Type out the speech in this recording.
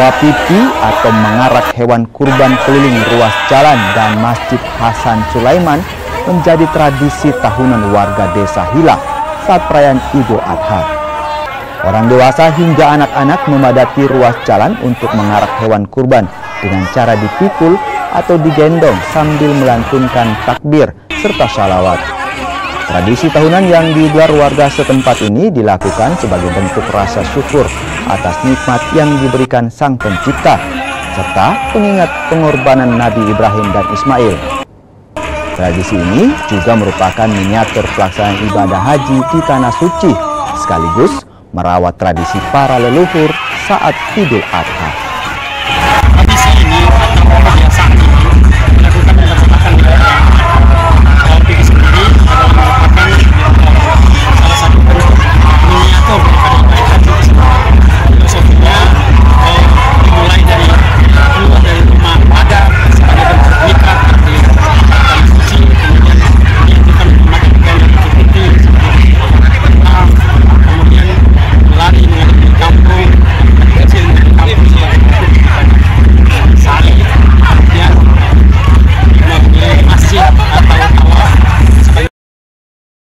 membawa pipi atau mengarak hewan kurban keliling ruas jalan dan Masjid Hasan Sulaiman menjadi tradisi tahunan warga desa Hila saat perayaan Idul Adha. Orang dewasa hingga anak-anak memadati ruas jalan untuk mengarak hewan kurban dengan cara dipikul atau digendong sambil melantunkan takbir serta shalawat. Tradisi tahunan yang digelar warga setempat ini dilakukan sebagai bentuk rasa syukur atas nikmat yang diberikan Sang Pencipta, serta pengingat pengorbanan Nabi Ibrahim dan Ismail. Tradisi ini juga merupakan miniatur pelaksanaan ibadah haji di Tanah Suci, sekaligus merawat tradisi para leluhur saat Idul Adha.